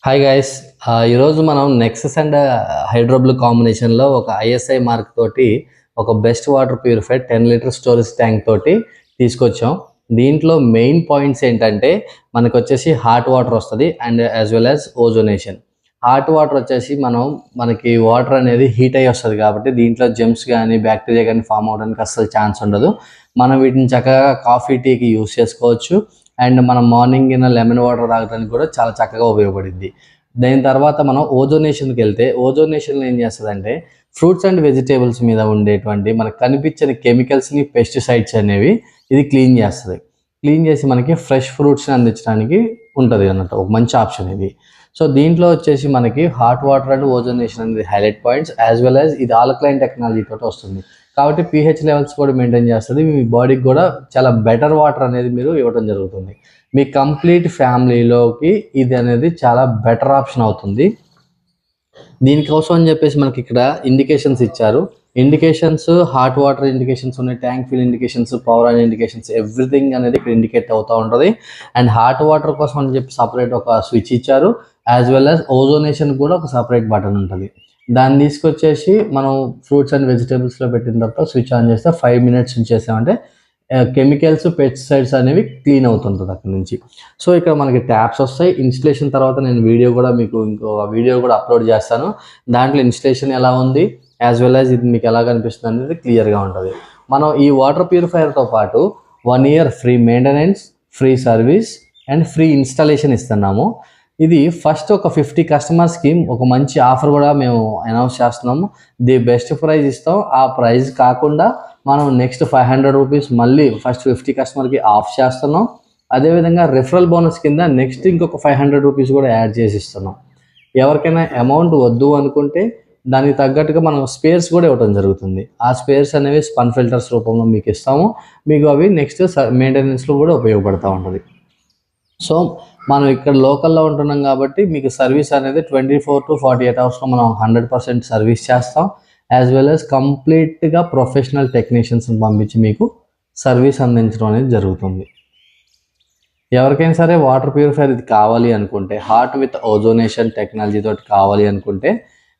Hi guys, ఈరోజు మనం Nexus and హైడ్రోబ్లిక్ కాంబినేషన్లో ఒక ఐఎస్ఐ మార్క్ తోటి ఒక best water purified 10 litre storage tank తోటి తీసుకొచ్చాం. దీంట్లో మెయిన్ పాయింట్స్ ఏంటంటే మనకు వచ్చేసి హాట్ వాటర్ వస్తుంది and as well as ozonation. Hot water వచ్చేసి మనకి వాటర్ అనేది హీట్ అయ్యి వస్తుంది కాబట్టి దీంట్లో జెమ్స్ కానీ బ్యాక్టీరియా కానీ ఫామ్ అవడానికి అస్సలు ఛాన్స్ ఉండదు. మనం వీటిని చక్కగా కాఫీ టీకి యూస్ చేసుకోవచ్చు అండ్ మనం మార్నింగ్ లెమన్ వాటర్ తాగడానికి కూడా చాలా చక్కగా ఉపయోగపడింది. దాని తర్వాత మనం ఓజోనేషన్కి వెళ్తే ఓజోనేషన్లో ఏం చేస్తుందంటే ఫ్రూట్స్ అండ్ వెజిటేబుల్స్ మీద ఉండేటువంటి మనకు కనిపించని కెమికల్స్ని, పెస్టిసైడ్స్ అనేవి ఇది క్లీన్ చేస్తుంది. క్లీన్ చేసి మనకి ఫ్రెష్ ఫ్రూట్స్ని అందించడానికి ఉంటుంది అన్నట్టు ఒక మంచి ఆప్షన్ ఇది. సో దీంట్లో వచ్చేసి మనకి హాట్ వాటర్ అండ్ ఓజోనేషన్ అనేది highlight points, as well as ఇది ఆల్కలైన్ టెక్నాలజీ తోటి వస్తుంది కాబట్టి pH లెవెల్స్ కూడా మెయింటైన్ చేస్తుంది. మీ బాడీకి కూడా చాలా బెటర్ వాటర్ అనేది మీరు ఇవ్వడం జరుగుతుంది. మీ కంప్లీట్ ఫ్యామిలీలోకి ఇది అనేది చాలా బెటర్ ఆప్షన్ అవుతుంది. దీనికోసం అని చెప్పేసి మనకి ఇక్కడ ఇండికేషన్స్ ఇచ్చారు. ఇండికేషన్స్ హాట్ వాటర్ ఇండికేషన్స్ ఉన్నాయి, tank fill indications, power and indications, everything అనేది ఇక్కడ ఇండికేట్ అవుతూ ఉంటుంది. అండ్ హాట్ వాటర్ కోసం అని చెప్పి సపరేట్ ఒక స్విచ్ ఇచ్చారు, యాజ్ వెల్ యాజ్ ఓజోనేషన్ కూడా ఒక సపరేట్ బటన్ ఉంటుంది. దాన్ని తీసుకొచ్చేసి మనం ఫ్రూట్స్ అండ్ వెజిటేబుల్స్లో పెట్టిన తర్వాత స్విచ్ ఆన్ చేస్తే 5 minutes ఉంచేసామంటే కెమికల్స్, పెస్టిసైడ్స్ అనేవి క్లీన్ అవుతుంటుంది అక్కడ నుంచి. సో ఇక్కడ మనకి ట్యాప్స్ వస్తాయి. ఇన్స్టలేషన్ తర్వాత నేను వీడియో కూడా మీకు వీడియో కూడా అప్లోడ్ చేస్తాను. దాంట్లో ఇన్స్టలేషన్ ఎలా ఉంది, యాజ్ వెల్ యాజ్ ఇది మీకు ఎలా కనిపిస్తుంది అనేది క్లియర్గా ఉంటుంది. మనం ఈ వాటర్ ప్యూరిఫైయర్తో పాటు 1 year free maintenance, free service and free installation ఇస్తున్నాము. ఇది ఫస్ట్ ఒక 50 customers ఒక మంచి ఆఫర్ కూడా మేము అనౌన్స్ చేస్తున్నాము. ది బెస్ట్ ప్రైజ్ ఇస్తాం. ఆ ప్రైజ్ కాకుండా మనం నెక్స్ట్ 500 రూపీస్ మళ్ళీ ఫస్ట్ 50 customers ఆఫ్ చేస్తున్నాం. అదేవిధంగా రిఫరల్ బోనస్ కింద నెక్స్ట్ ఇంకొక 500 రూపీస్ కూడా యాడ్ చేసి ఇస్తున్నాం. ఎవరికైనా అమౌంట్ వద్దు అనుకుంటే దానికి తగ్గట్టుగా మనం స్పేర్స్ కూడా ఇవ్వడం జరుగుతుంది. ఆ స్పేర్స్ అనేవి స్పన్ ఫిల్టర్స్ రూపంలో మీకు ఇస్తాము. మీకు అవి నెక్స్ట్ మెయింటెనెన్స్లో కూడా ఉపయోగపడుతూ ఉంటుంది. సో మనం ఇక్కడ లోకల్లో ఉంటున్నాం కాబట్టి మీకు సర్వీస్ అనేది 24 to 48 hours మనం 100% సర్వీస్ చేస్తాం. యాజ్ వెల్ యాజ్ కంప్లీట్గా ప్రొఫెషనల్ టెక్నీషియన్స్ని పంపించి మీకు సర్వీస్ అందించడం అనేది జరుగుతుంది. ఎవరికైనా సరే వాటర్ ప్యూరిఫైయర్ ఇది కావాలి అనుకుంటే, హాట్ విత్ ఓజోనేషన్ టెక్నాలజీ తోటి కావాలి అనుకుంటే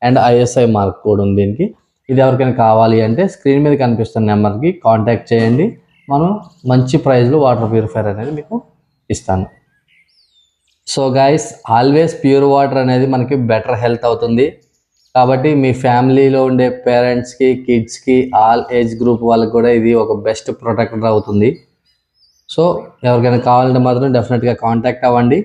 అండ్ ఐఎస్ఐ మార్క్ కూడా ఉంది దీనికి. ఇది ఎవరికైనా కావాలి అంటే స్క్రీన్ మీద కనిపిస్తున్న నెంబర్కి కాంటాక్ట్ చేయండి. మనం మంచి ప్రైస్లో వాటర్ ప్యూరిఫైయర్ అనేది మీకు ఇస్తాను. So guys, always pure water అనేది మనకి బెటర్ హెల్త్ అవుతుంది కాబట్టి మీ ఫ్యామిలీలో ఉండే పేరెంట్స్కి, కిడ్స్కి, ఆల్ ఏజ్ గ్రూప్ వాళ్ళకి కూడా ఇది ఒక బెస్ట్ ప్రొటెక్టర్ అవుతుంది. సో ఎవరికైనా కావాలంటే మాత్రం డెఫినెట్గా కాంటాక్ట్ అవ్వండి.